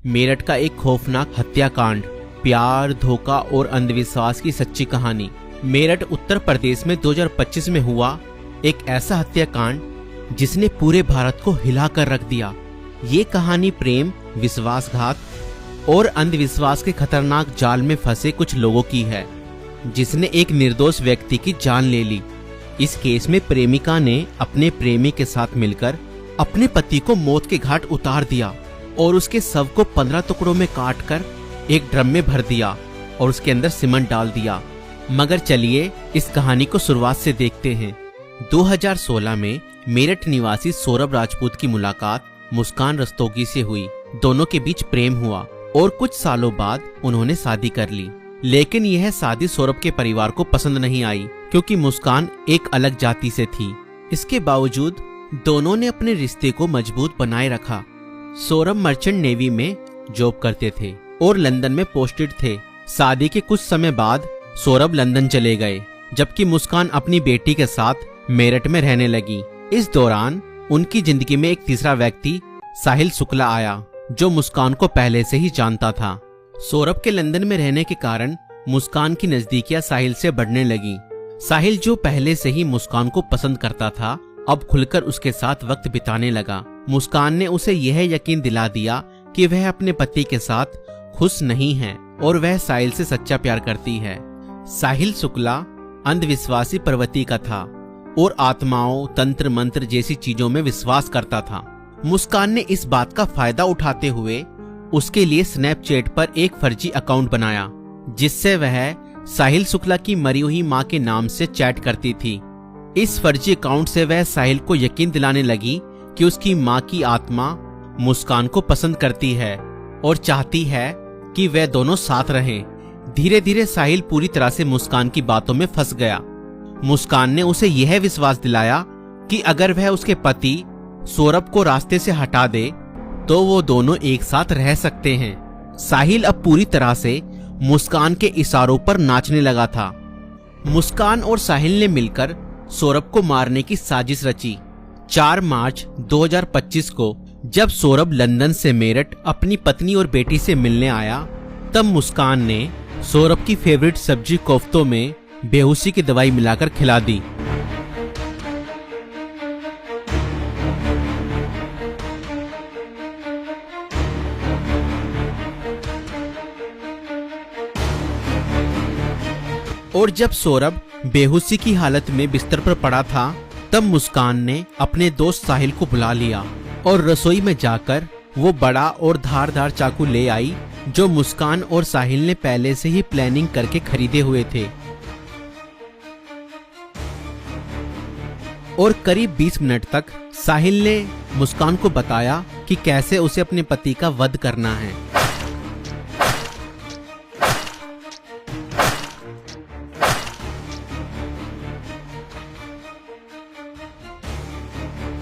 मेरठ का एक खौफनाक हत्याकांड, प्यार, धोखा और अंधविश्वास की सच्ची कहानी। मेरठ उत्तर प्रदेश में 2025 में हुआ एक ऐसा हत्याकांड जिसने पूरे भारत को हिलाकर रख दिया। ये कहानी प्रेम, विश्वासघात और अंधविश्वास के खतरनाक जाल में फंसे कुछ लोगों की है, जिसने एक निर्दोष व्यक्ति की जान ले ली। इस केस में प्रेमिका ने अपने प्रेमी के साथ मिलकर अपने पति को मौत के घाट उतार दिया और उसके शव को 15 टुकड़ों में काटकर एक ड्रम में भर दिया और उसके अंदर सीमेंट डाल दिया। मगर चलिए इस कहानी को शुरुआत से देखते हैं। 2016 में मेरठ निवासी सौरभ राजपूत की मुलाकात मुस्कान रस्तोगी से हुई। दोनों के बीच प्रेम हुआ और कुछ सालों बाद उन्होंने शादी कर ली। लेकिन यह शादी सौरभ के परिवार को पसंद नहीं आई, क्योंकि मुस्कान एक अलग जाति से थी। इसके बावजूद दोनों ने अपने रिश्ते को मजबूत बनाए रखा। सौरभ मर्चेंट नेवी में जॉब करते थे और लंदन में पोस्टेड थे। शादी के कुछ समय बाद सौरभ लंदन चले गए, जबकि मुस्कान अपनी बेटी के साथ मेरठ में रहने लगी। इस दौरान उनकी जिंदगी में एक तीसरा व्यक्ति साहिल शुक्ला आया, जो मुस्कान को पहले से ही जानता था। सौरभ के लंदन में रहने के कारण मुस्कान की नजदीकियां साहिल से बढ़ने लगी। साहिल, जो पहले से ही मुस्कान को पसंद करता था, अब खुलकर उसके साथ वक्त बिताने लगा। मुस्कान ने उसे यह यकीन दिला दिया कि वह अपने पति के साथ खुश नहीं है और वह साहिल से सच्चा प्यार करती है। साहिल शुक्ला अंधविश्वासी प्रवृत्ति का था और आत्माओं, तंत्र मंत्र जैसी चीजों में विश्वास करता था। मुस्कान ने इस बात का फायदा उठाते हुए उसके लिए स्नैपचैट पर एक फर्जी अकाउंट बनाया, जिससे वह साहिल शुक्ला की मरी हुई मां के नाम से चैट करती थी। इस फर्जी अकाउंट से वह साहिल को यकीन दिलाने लगी कि उसकी मां की आत्मा मुस्कान को पसंद करती है और चाहती है कि वे दोनों साथ रहें। धीरे धीरे साहिल पूरी तरह से मुस्कान की बातों में फंस गया। मुस्कान ने उसे यह विश्वास दिलाया कि अगर वह उसके पति सौरभ को रास्ते से हटा दे तो वो दोनों एक साथ रह सकते हैं। साहिल अब पूरी तरह से मुस्कान के इशारों पर नाचने लगा था। मुस्कान और साहिल ने मिलकर सौरभ को मारने की साजिश रची। 4 मार्च 2025 को जब सौरभ लंदन से मेरठ अपनी पत्नी और बेटी से मिलने आया, तब मुस्कान ने सौरभ की फेवरेट सब्जी कोफ्तों में बेहोशी की दवाई मिलाकर खिला दी। और जब सौरभ बेहोशी की हालत में बिस्तर पर पड़ा था, तब मुस्कान ने अपने दोस्त साहिल को बुला लिया और रसोई में जाकर वो बड़ा और धारदार चाकू ले आई, जो मुस्कान और साहिल ने पहले से ही प्लानिंग करके खरीदे हुए थे। और करीब 20 मिनट तक साहिल ने मुस्कान को बताया कि कैसे उसे अपने पति का वध करना है।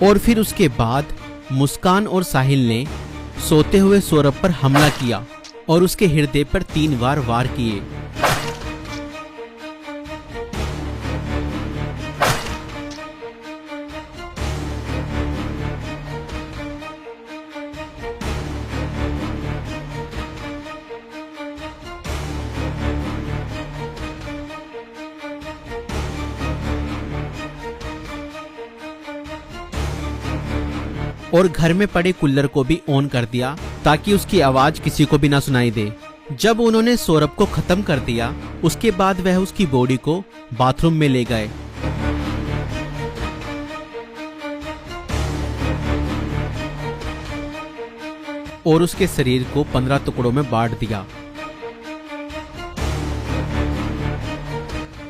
और फिर उसके बाद मुस्कान और साहिल ने सोते हुए सौरभ पर हमला किया और उसके हृदय पर 3 बार वार किए। और घर में पड़े कूलर को भी ऑन कर दिया ताकि उसकी आवाज किसी को भी ना सुनाई दे। जब उन्होंने सौरभ को खत्म कर दिया, उसके बाद वह उसकी बॉडी को बाथरूम में ले गए। और उसके शरीर को 15 टुकड़ों में बांट दिया।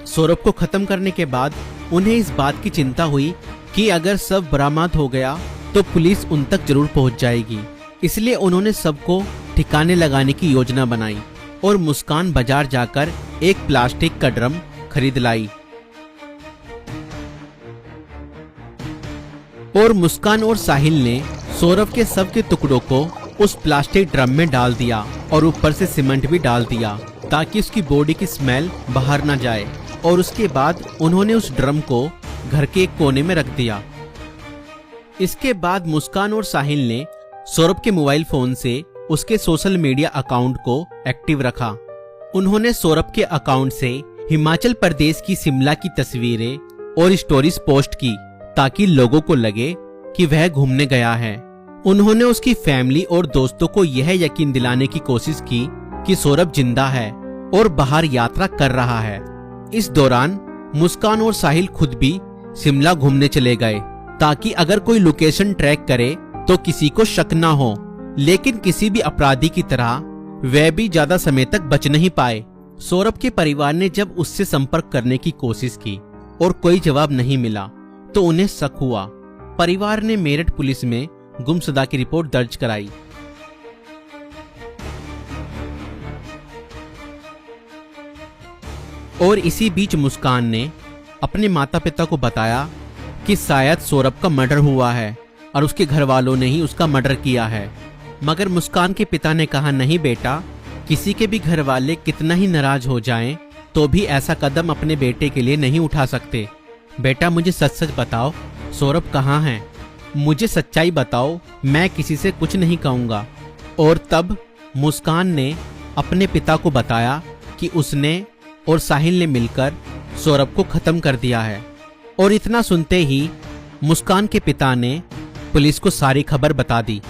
सौरभ को खत्म करने के बाद उन्हें इस बात की चिंता हुई कि अगर सब बरामद हो गया तो पुलिस उन तक जरूर पहुंच जाएगी। इसलिए उन्होंने सबको ठिकाने लगाने की योजना बनाई और मुस्कान बाजार जाकर एक प्लास्टिक का ड्रम खरीद लाई। और मुस्कान और साहिल ने सौरभ के शव के टुकड़ों को उस प्लास्टिक ड्रम में डाल दिया और ऊपर से सीमेंट भी डाल दिया ताकि उसकी बॉडी की स्मेल बाहर ना जाए। और उसके बाद उन्होंने उस ड्रम को घर के एक कोने में रख दिया। इसके बाद मुस्कान और साहिल ने सौरभ के मोबाइल फोन से उसके सोशल मीडिया अकाउंट को एक्टिव रखा। उन्होंने सौरभ के अकाउंट से हिमाचल प्रदेश की शिमला की तस्वीरें और स्टोरीज पोस्ट की ताकि लोगों को लगे कि वह घूमने गया है। उन्होंने उसकी फैमिली और दोस्तों को यह यकीन दिलाने की कोशिश की कि सौरभ जिंदा है और बाहर यात्रा कर रहा है। इस दौरान मुस्कान और साहिल खुद भी शिमला घूमने चले गए ताकि अगर कोई लोकेशन ट्रैक करे तो किसी को शक ना हो। लेकिन किसी भी अपराधी की तरह वह भी ज्यादा समय तक बच नहीं पाए। सौरभ के परिवार ने जब उससे संपर्क करने की कोशिश की और कोई जवाब नहीं मिला तो उन्हें शक हुआ। परिवार ने मेरठ पुलिस में गुमशुदा की रिपोर्ट दर्ज कराई। और इसी बीच मुस्कान ने अपने माता पिता को बताया कि शायद सौरभ का मर्डर हुआ है और उसके घर वालों ने ही उसका मर्डर किया है। मगर मुस्कान के पिता ने कहा, नहीं बेटा, किसी के भी घर वाले कितना ही नाराज हो जाएं तो भी ऐसा कदम अपने बेटे के लिए नहीं उठा सकते। बेटा, मुझे सच सच बताओ, सौरभ कहाँ है? मुझे सच्चाई बताओ, मैं किसी से कुछ नहीं कहूँगा। और तब मुस्कान ने अपने पिता को बताया कि उसने और साहिल ने मिलकर सौरभ को खत्म कर दिया है। और इतना सुनते ही मुस्कान के पिता ने पुलिस को सारी खबर बता दी।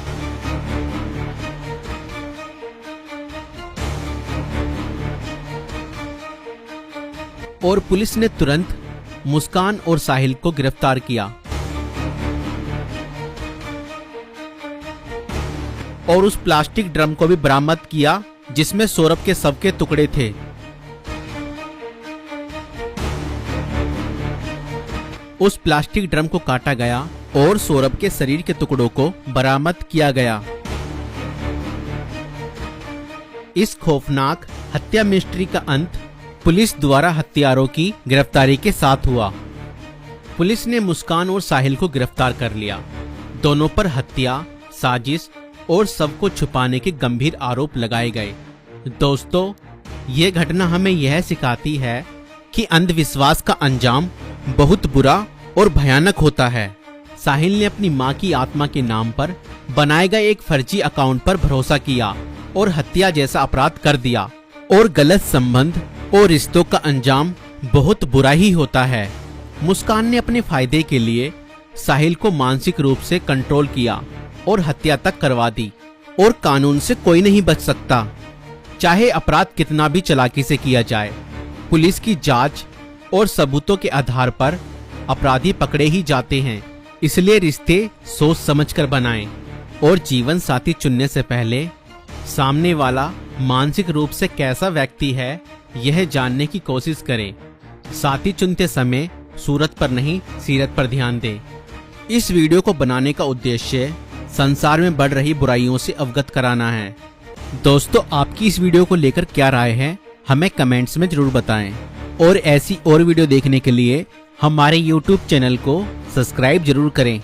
और पुलिस ने तुरंत मुस्कान और साहिल को गिरफ्तार किया और उस प्लास्टिक ड्रम को भी बरामद किया जिसमें सौरभ के शव के टुकड़े थे। उस प्लास्टिक ड्रम को काटा गया और सौरभ के शरीर के टुकड़ों को बरामद किया गया। इस खौफनाक हत्या मिस्ट्री का अंत पुलिस द्वारा हत्यारों की गिरफ्तारी के साथ हुआ। पुलिस ने मुस्कान और साहिल को गिरफ्तार कर लिया। दोनों पर हत्या, साजिश और शव को छुपाने के गंभीर आरोप लगाए गए। दोस्तों, ये घटना हमें यह सिखाती है कि अंधविश्वास का अंजाम बहुत बुरा और भयानक होता है। साहिल ने अपनी मां की आत्मा के नाम पर बनाए गए एक फर्जी अकाउंट पर भरोसा किया और हत्या जैसा अपराध कर दिया। और गलत संबंध और रिश्तों का अंजाम बहुत बुरा ही होता है। मुस्कान ने अपने फायदे के लिए साहिल को मानसिक रूप से कंट्रोल किया और हत्या तक करवा दी। और कानून से कोई नहीं बच सकता, चाहे अपराध कितना भी चालाकी से किया जाए। पुलिस की जांच और सबूतों के आधार पर अपराधी पकड़े ही जाते हैं। इसलिए रिश्ते सोच समझकर बनाएं और जीवन साथी चुनने से पहले सामने वाला मानसिक रूप से कैसा व्यक्ति है यह जानने की कोशिश करें। साथी चुनते समय सूरत पर नहीं, सीरत पर ध्यान दें। इस वीडियो को बनाने का उद्देश्य संसार में बढ़ रही बुराइयों से अवगत कराना है। दोस्तों, आपकी इस वीडियो को लेकर क्या राय है हमें कमेंट्स में जरूर बताएं। और ऐसी और वीडियो देखने के लिए हमारे YouTube चैनल को सब्सक्राइब जरूर करें।